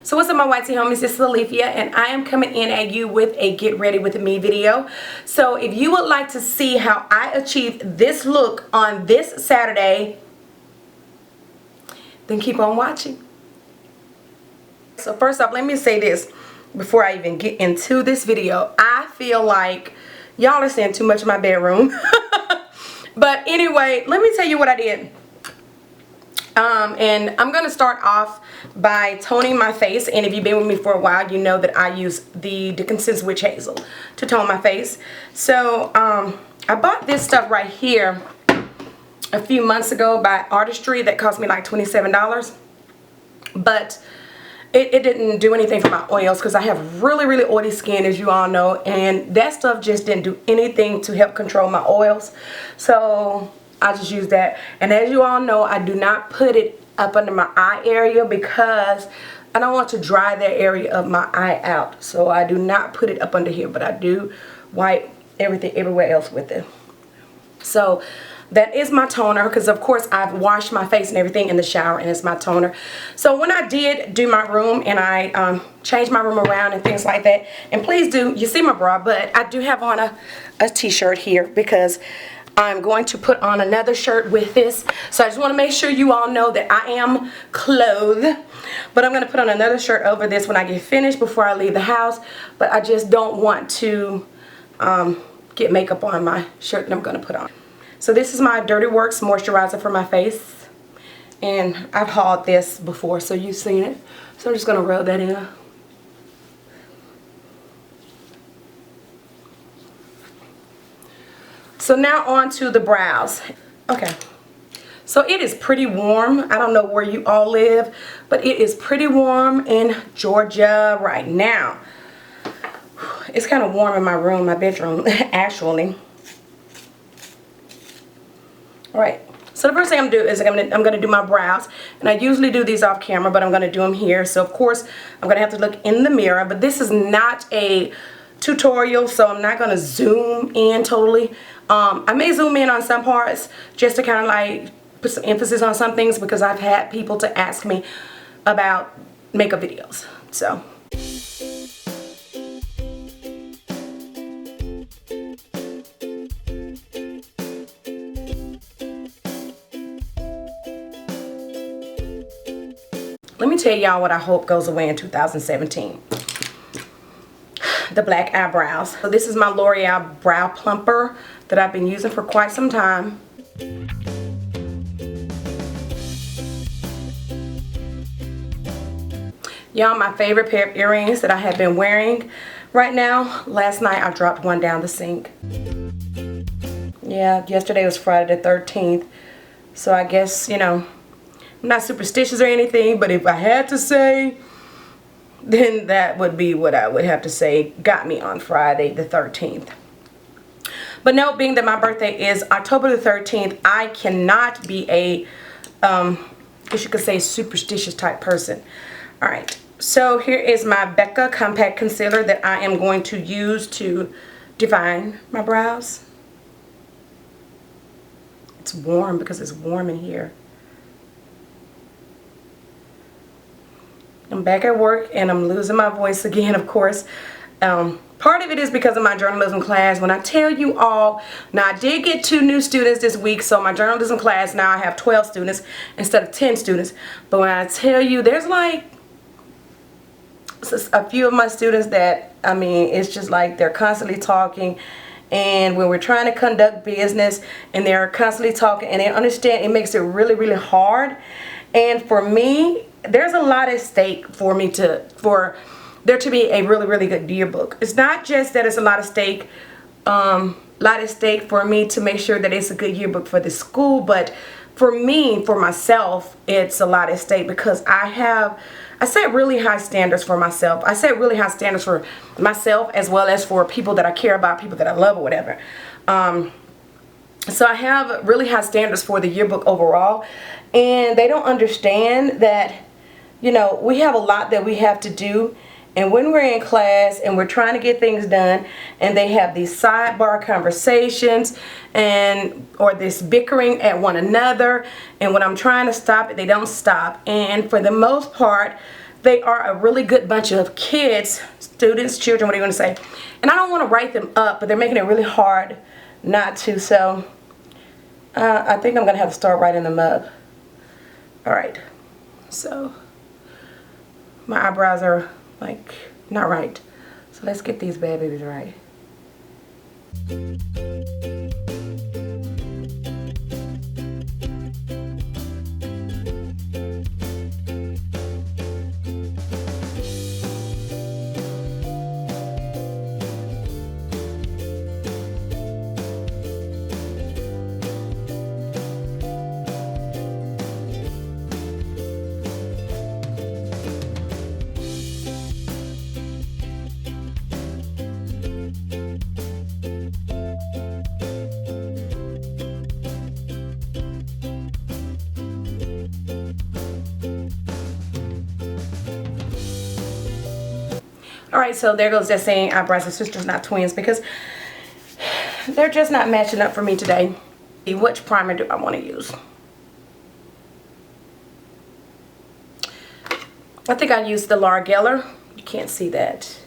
So what's up, my YT homies? This is Alethea, and I am coming in at you with a get ready with me video. So if you would like to see how I achieved this look on this Saturday, then keep on watching. So first off, let me say this before I even get into this video. I feel like y'all are seeing too much of my bedroom. But anyway, let me tell you what I did. And I'm going to start off by toning my face. And if you've been with me for a while, you know that I use the Dickinson's Witch Hazel to tone my face. So I bought this stuff right here a few months ago by Artistry that cost me like $27. But it didn't do anything for my oils because I have really oily skin, as you all know. And that stuff just didn't do anything to help control my oils. So I just use that. And as you all know, I do not put it up under my eye area because I don't want to dry that area of my eye out. So I do not put it up under here, but I do wipe everything everywhere else with it. So that is my toner, because of course I've washed my face and everything in the shower, and it's my toner. So when I did do my room and I changed my room around and things like that, and please do, you see my bra, but I do have on a t-shirt here because I'm going to put on another shirt with this. So I just want to make sure you all know that I am clothed. But I'm going to put on another shirt over this when I get finished before I leave the house. But I just don't want to get makeup on my shirt that I'm going to put on. So this is my Dirty Works moisturizer for my face. And I've hauled this before, so you've seen it. So I'm just going to rub that in. So now on to the brows. Okay, so it is pretty warm. I don't know where you all live, but it is pretty warm in Georgia right now. It's kind of warm in my room, my bedroom, actually. All right, so the first thing I'm gonna do is I'm gonna do my brows, and I usually do these off camera, but I'm gonna do them here. So of course I'm gonna have to look in the mirror, but this is not a tutorial, so I'm not gonna zoom in totally. I may zoom in on some parts just to kind of like put some emphasis on some things, because I've had people to ask me about makeup videos. So let me tell y'all what I hope goes away in 2017. The black eyebrows. So this is my L'Oreal Brow Plumper that I've been using for quite some time. Y'all, my favorite pair of earrings that I have been wearing right now. Last night I dropped one down the sink. Yeah, yesterday was Friday the 13th. So I guess, you know, I'm not superstitious or anything, but if I had to say, then that would be what I would have to say got me on Friday the 13th. But no, being that my birthday is October the 13th, I cannot be a, I guess you could say, superstitious type person. Alright, so here is my Becca Compact Concealer that I am going to use to define my brows. It's warm because it's warm in here. I'm back at work and I'm losing my voice again, of course. Part of it is because of my journalism class. When I tell you all, now I did get 2 new students this week, so my journalism class now I have 12 students instead of 10 students. But when I tell you, there's like a few of my students that, I mean, it's just like they're constantly talking. And when we're trying to conduct business and they're constantly talking and they understand, it makes it really hard. And for me, there's a lot at stake for me for there to be a really good yearbook. It's not just that it's a lot at stake for me to make sure that it's a good yearbook for the school, but for me, for myself, it's a lot at stake because I set really high standards for myself. I set really high standards for myself as well as for people that I care about, people that I love or whatever. So I have really high standards for the yearbook overall, and they don't understand that, you know, we have a lot that we have to do. And when we're in class and we're trying to get things done and they have these sidebar conversations or this bickering at one another, and when I'm trying to stop it, they don't stop. And for the most part, they are a really good bunch of kids, students, children, what are you going to say? And I don't want to write them up, but they're making it really hard not to. So I think I'm going to have to start writing them up. Alright, so my eyebrows are like not right. So let's get these bad babies right. Alright, so there goes that saying eyebrows and sisters, not twins, because they're just not matching up for me today. Which primer do I want to use? I think I used the Laura Geller. You can't see that.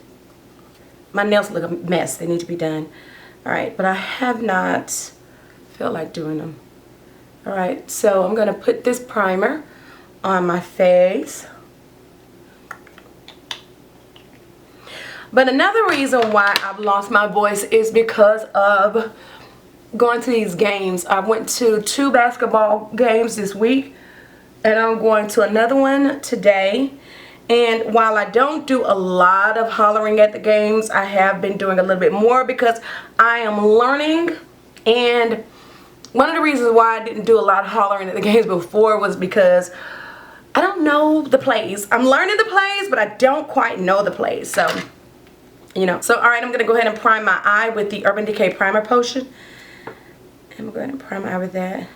My nails look a mess. They need to be done. Alright, but I have not felt like doing them. Alright, so I'm going to put this primer on my face. But another reason why I've lost my voice is because of going to these games. I went to 2 basketball games this week, and I'm going to another one today. And while I don't do a lot of hollering at the games, I have been doing a little bit more because I am learning. And one of the reasons why I didn't do a lot of hollering at the games before was because I don't know the plays. I'm learning the plays, but I don't quite know the plays. So, you know. So, alright, I'm going to go ahead and prime my eye with the Urban Decay Primer Potion. And I'm going to prime my eye with that.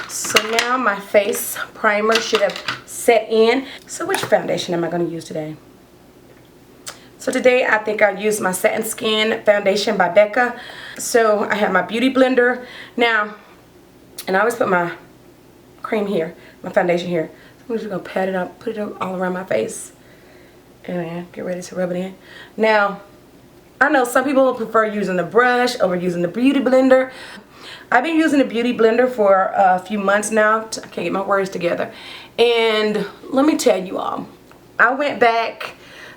So now my face primer should have set in. So which foundation am I going to use today? So today I think I'll use my Satin Skin Foundation by Becca. So I have my Beauty Blender. Now, and I always put my cream here, my foundation here. So I'm just going to pat it up, put it all around my face. And get ready to rub it in. Now, I know some people prefer using the brush over using the Beauty Blender. I've been using the Beauty Blender for a few months now. I can't get my words together. And let me tell you all, I went back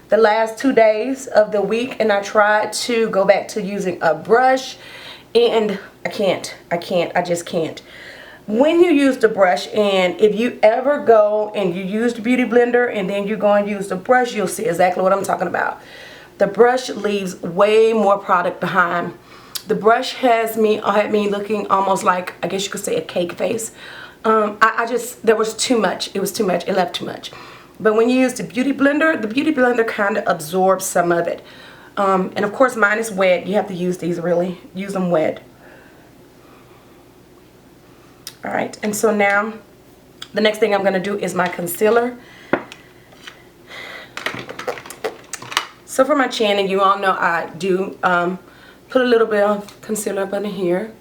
the last 2 days of the week and I tried to go back to using a brush, and I just can't. When you use the brush, and if you ever go and you use the Beauty Blender and then you go and use the brush, you'll see exactly what I'm talking about. The brush leaves way more product behind. The brush had me looking almost like, I guess you could say, a cake face. There was too much. It was too much. It left too much. But when you use the Beauty Blender kind of absorbs some of it. And of course mine is wet. You have to use these use them wet. Alright, and so now the next thing I'm going to do is my concealer. So for my chin, and you all know I do put a little bit of concealer up under here.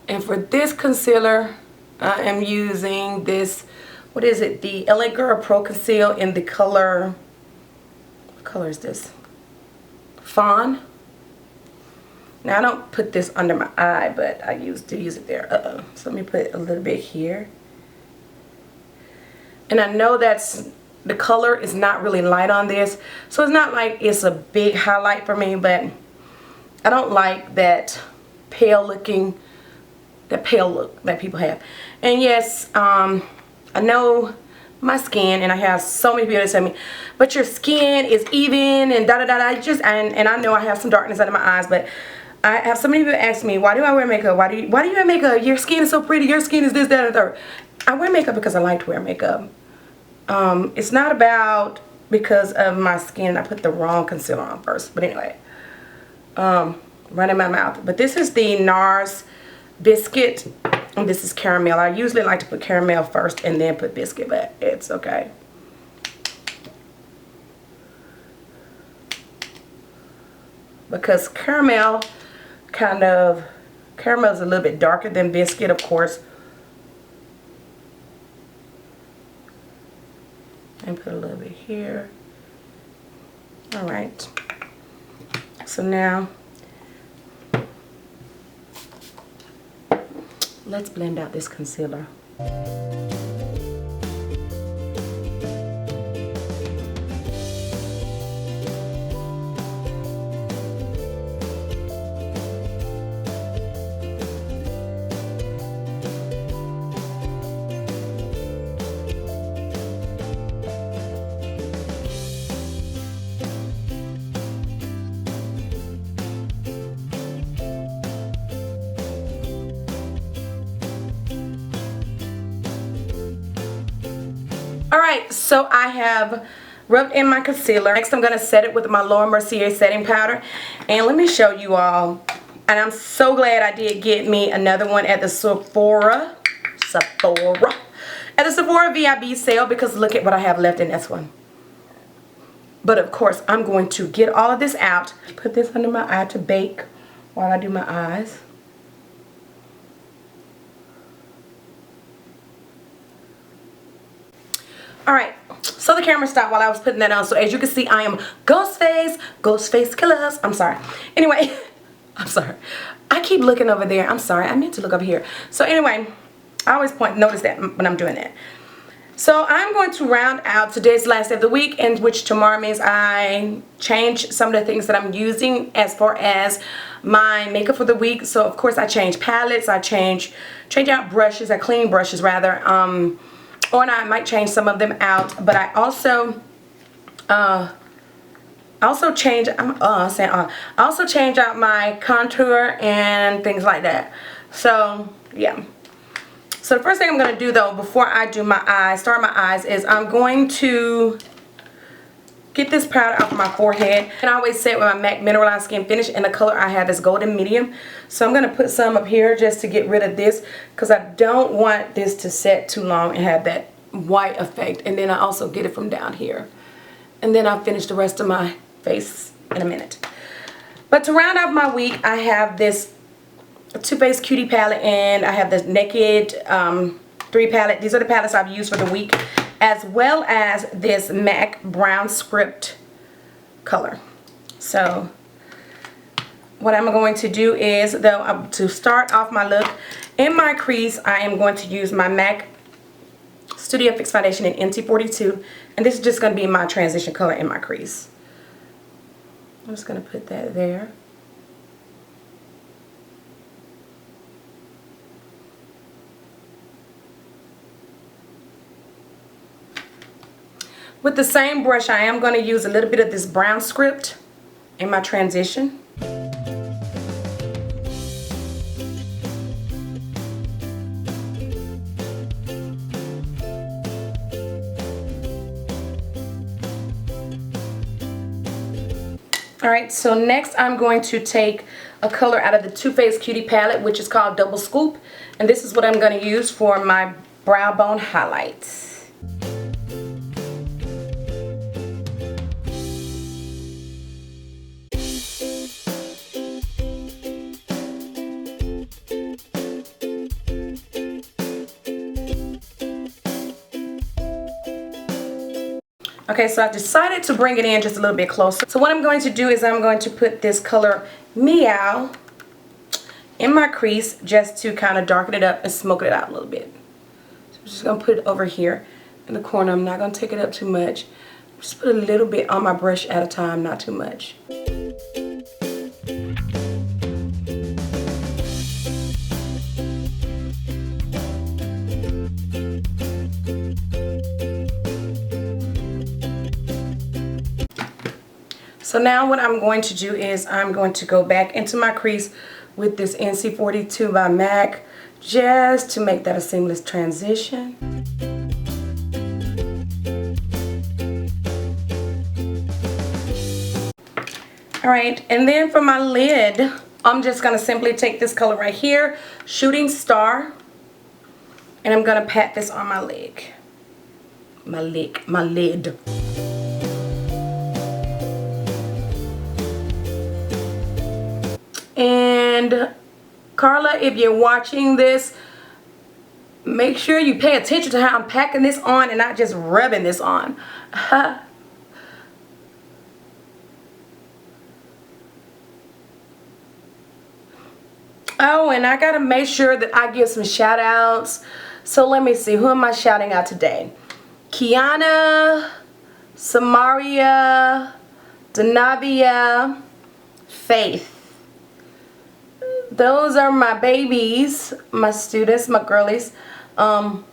And for this concealer, I am using this, what is it? The LA Girl Pro Conceal in the color, what color is this? Fawn. Now I don't put this under my eye, but I do use it there. So let me put a little bit here. And I know the color is not really light on this, so it's not like it's a big highlight for me, but I don't like that pale look that people have. And yes, I know my skin, and I have so many people that tell me, but your skin is even and da da da da. And I know I have some darkness under my eyes, but I have so many people ask me, why do I wear makeup? Why do you wear makeup? Your skin is so pretty. Your skin is this, that, and the third. I wear makeup because I like to wear makeup. It's not about because of my skin. I put the wrong concealer on first. But anyway, running my mouth. But this is the NARS Biscuit, and this is caramel. I usually like to put caramel first and then put biscuit, but it's okay. Because caramel kind of, caramel is a little bit darker than biscuit, of course. And put a little bit here. Alright. So now, let's blend out this concealer. Alright, so I have rubbed in my concealer. Next I'm going to set it with my Laura Mercier setting powder. And let me show you all. And I'm so glad I did get me another one at the Sephora. At the Sephora VIB sale, because look at what I have left in this one. But of course I'm going to get all of this out. Put this under my eye to bake while I do my eyes. Alright, so the camera stopped while I was putting that on. So as you can see, I am Ghostface Killers. I'm sorry. Anyway, I'm sorry. I keep looking over there. I'm sorry. I meant to look over here. So anyway, I always notice that when I'm doing that. So I'm going to round out today's last day of the week, and which tomorrow means I change some of the things that I'm using as far as my makeup for the week. So of course I change palettes, I change out brushes, I clean brushes rather. Or I might change some of them out, but I also change out my contour and things like that. So yeah. So the first thing I'm going to do though before I do my eyes, start my eyes, is I'm going to get this powder off my forehead. And I always say it with my MAC Mineralized Skin Finish, and the color I have is Golden Medium. So I'm going to put some up here just to get rid of this, because I don't want this to set too long and have that white effect. And then I also get it from down here. And then I'll finish the rest of my face in a minute. But to round off my week, I have this Too Faced Cutie palette, and I have this Naked 3 palette. These are the palettes I've used for the week, as well as this MAC Brown Script color. So what I'm going to do is, though, to start off my look, in my crease I am going to use my MAC Studio Fix Foundation in NT42, and this is just going to be my transition color in my crease. I'm just going to put that there. With the same brush, I am going to use a little bit of this brown script in my transition. Alright, so next I'm going to take a color out of the Too Faced Cutie palette, which is called Double Scoop. And this is what I'm going to use for my brow bone highlights. Okay, so I've decided to bring it in just a little bit closer. So what I'm going to do is I'm going to put this color Meow in my crease just to kind of darken it up and smoke it out a little bit. So I'm just going to put it over here in the corner. I'm not going to take it up too much. Just put a little bit on my brush at a time, not too much. So now what I'm going to do is I'm going to go back into my crease with this NC42 by MAC just to make that a seamless transition. Alright, and then for my lid, I'm just going to simply take this color right here, Shooting Star, and I'm going to pat this on my leg. My lid. And Carla, if you're watching this, make sure you pay attention to how I'm packing this on and not just rubbing this on. Oh, and I gotta make sure that I give some shout outs. So let me see, who am I shouting out today? Kiana, Samaria, Danavia, Faith. Those are my babies, my students, my girlies. Kiana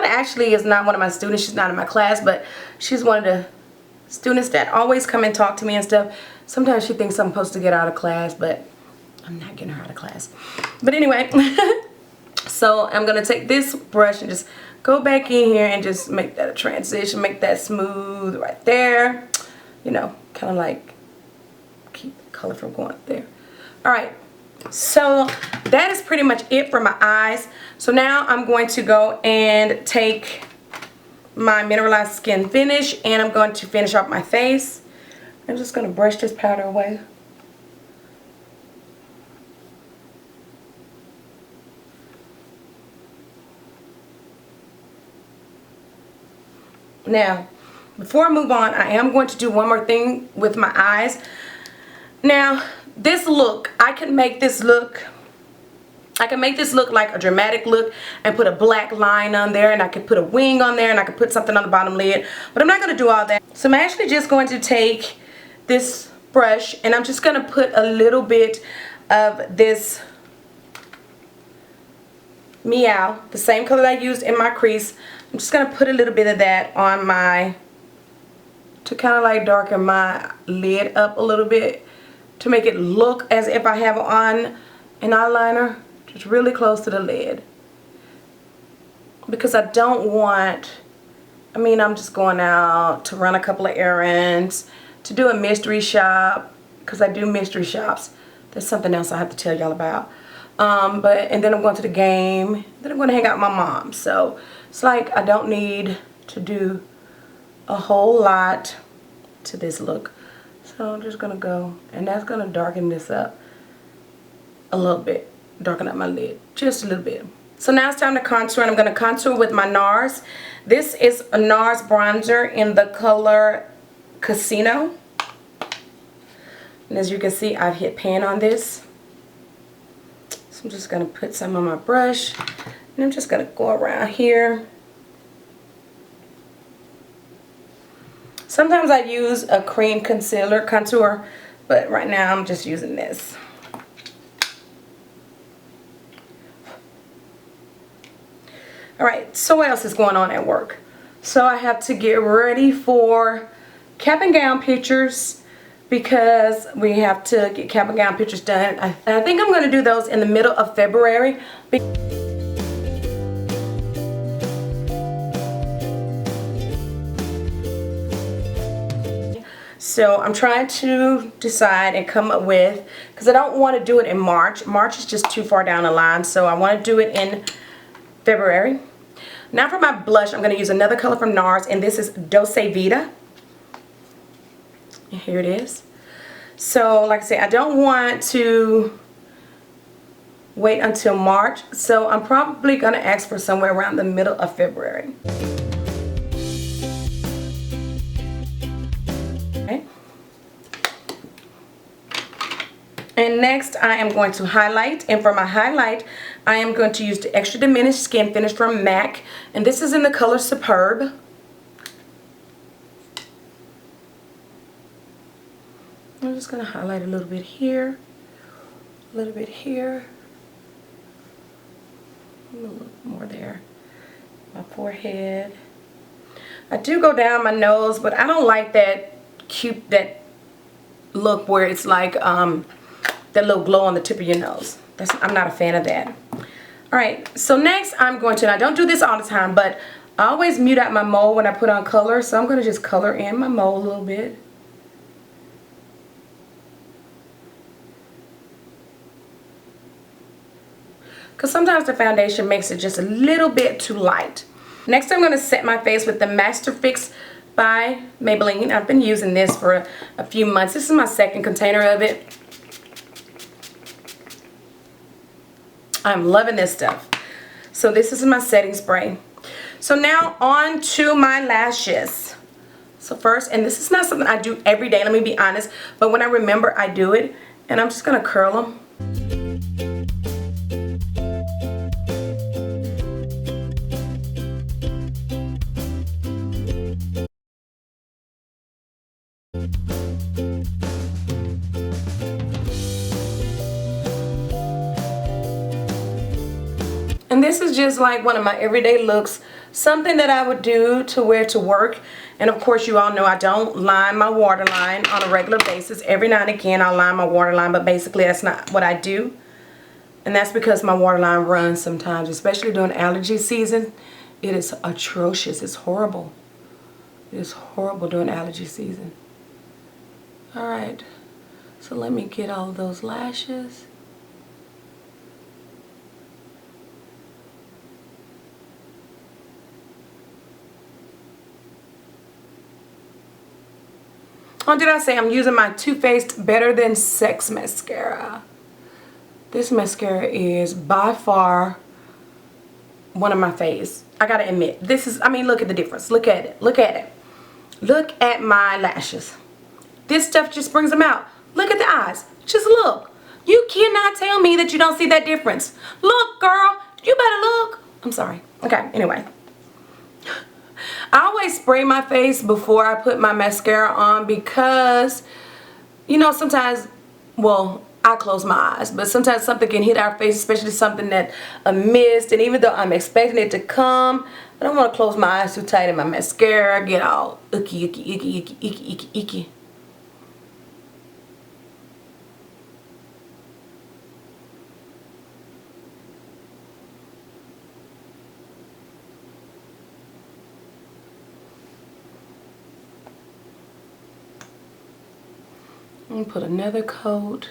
actually is not one of my students. She's not in my class, but she's one of the students that always come and talk to me and stuff. Sometimes she thinks I'm supposed to get out of class, but I'm not getting her out of class. But anyway, so I'm going to take this brush and just go back in here and just make that a transition, make that smooth right there. You know, kind of like keep the color from going up there. Alright, so that is pretty much it for my eyes. So now I'm going to go and take my mineralized skin finish and I'm going to finish off my face. I'm just going to brush this powder away. Now, before I move on, I am going to do one more thing with my eyes. Now, this look, I can make this look like a dramatic look and put a black line on there, and I could put a wing on there, and I could put something on the bottom lid, but I'm not going to do all that. So I'm actually just going to take this brush and I'm just going to put a little bit of this Meow, the same color that I used in my crease. I'm just going to put a little bit of that on my, to kind of like darken my lid up a little bit, to make it look as if I have on an eyeliner, just really close to the lid. Because I don't want, I'm just going out to run a couple of errands, to do a mystery shop, because I do mystery shops. There's something else I have to tell y'all about. And then I'm going to the game, then I'm going to hang out with my mom. So it's like I don't need to do a whole lot to this look. So I'm just going to go, and that's going to darken this up a little bit. Darken up my lid just a little bit. So now it's time to contour, and I'm going to contour with my NARS. This is a NARS bronzer in the color Casino. And as you can see, I've hit pan on this. So I'm just going to put some on my brush, and I'm just going to go around here. Sometimes I use a cream contour, but right now I'm just using this. Alright, so what else is going on at work? So I have to get ready for cap and gown pictures, because we have to get cap and gown pictures done. I think I'm going to do those in the middle of February. So I'm trying to decide and come up with, because I don't want to do it in March. March is just too far down the line, so I want to do it in February. Now for my blush, I'm going to use another color from NARS, and this is Dolce Vita. And here it is. So like I said, I don't want to wait until March, so I'm probably going to ask for somewhere around the middle of February. Okay. And next I am going to highlight, and for my highlight I am going to use the Extra Diminished Skin Finish from MAC, and this is in the color Superb. I'm just going to highlight a little bit here, a little bit here, a little more there, my forehead. I do go down my nose, but I don't like that cute, that look where it's like that little glow on the tip of your nose. I'm not a fan of that. Alright, so next I'm going to, and I don't do this all the time, but I always mute out my mole when I put on color, so I'm going to just color in my mole a little bit. Because sometimes the foundation makes it just a little bit too light. Next I'm going to set my face with the Master Fix by Maybelline. I've been using this for a few months. This is my second container of it. I'm loving this stuff. So this is my setting spray. So now on to my lashes. So first, and this is not something I do every day, let me be honest, but when I remember, I do it. And I'm just gonna curl them. And this is just like one of my everyday looks, something that I would do to wear to work. And of course, you all know I don't line my waterline on a regular basis. Every now and again, I'll line my waterline, but basically that's not what I do. And that's because my waterline runs sometimes, especially during allergy season. It is atrocious. It's horrible. It is horrible during allergy season. All right, so let me get all those lashes. Oh, did I say I'm using my Too Faced Better Than Sex mascara. This mascara is by far one of my faves. I gotta admit, this is, I mean, look at the difference. Look at it. Look at it. Look at my lashes. This stuff just brings them out. Look at the eyes. Just look. You cannot tell me that you don't see that difference. Look, girl. You better look. I'm sorry. Okay, anyway. I always spray my face before I put my mascara on because, you know, sometimes, well, I close my eyes, but sometimes something can hit our face, especially something that a mist, and even though I'm expecting it to come, I don't want to close my eyes too tight and my mascara get all icky, icky, icky, icky, icky, icky, icky. I'm gonna put another coat.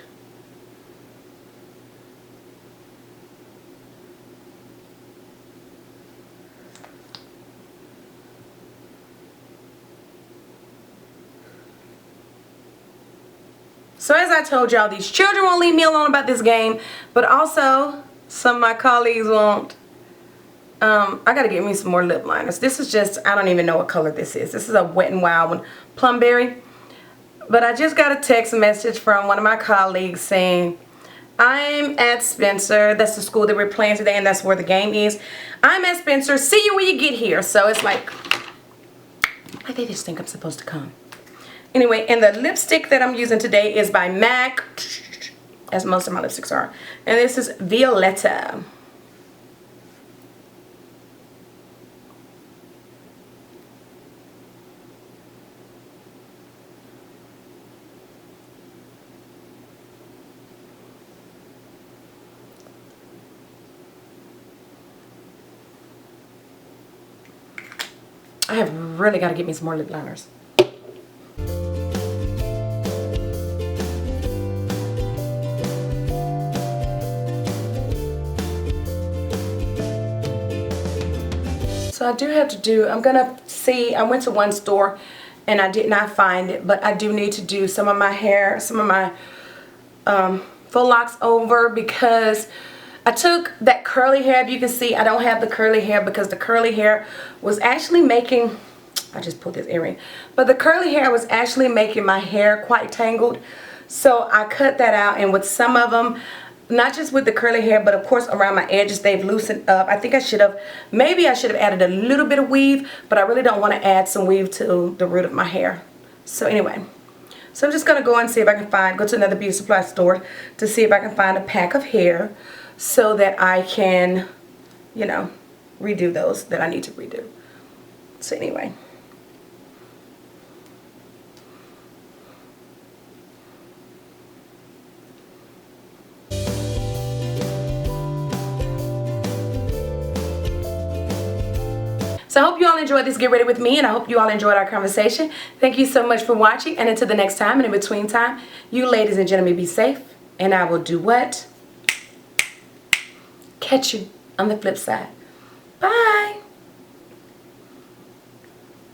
So as I told y'all, these children won't leave me alone about this game, but also some of my colleagues won't. I gotta get me some more lip liners. This is just, I don't even know what color this is. This is a Wet n Wild one, Plumberry. But I just got a text message from one of my colleagues saying, I'm at Spencer. That's the school that we're playing today, and that's where the game is. I'm at Spencer. See you when you get here. So it's like they just think I'm supposed to come. Anyway, and the lipstick that I'm using today is by MAC, as most of my lipsticks are. And this is Violetta. I have really got to get me some more lip liners. So I do have to do, I'm gonna see, I went to one store and I did not find it, but I do need to do some of my hair, some of my faux locks over, because I took that curly hair. If you can see, I don't have the curly hair because the curly hair was actually making, I just pulled this earring, but the curly hair was actually making my hair quite tangled. So I cut that out, and with some of them, not just with the curly hair, but of course around my edges, they've loosened up. I think I should have, maybe I should have added a little bit of weave, but I really don't want to add some weave to the root of my hair. So anyway, so I'm just going to go and see if I can find, go to another beauty supply store to see if I can find a pack of hair so that I can, you know, redo those that I need to redo. So anyway. So I hope you all enjoyed this Get Ready With Me, and I hope you all enjoyed our conversation. Thank you so much for watching, and until the next time, and in between time, you ladies and gentlemen be safe, and I will do what? Catch you on the flip side. Bye.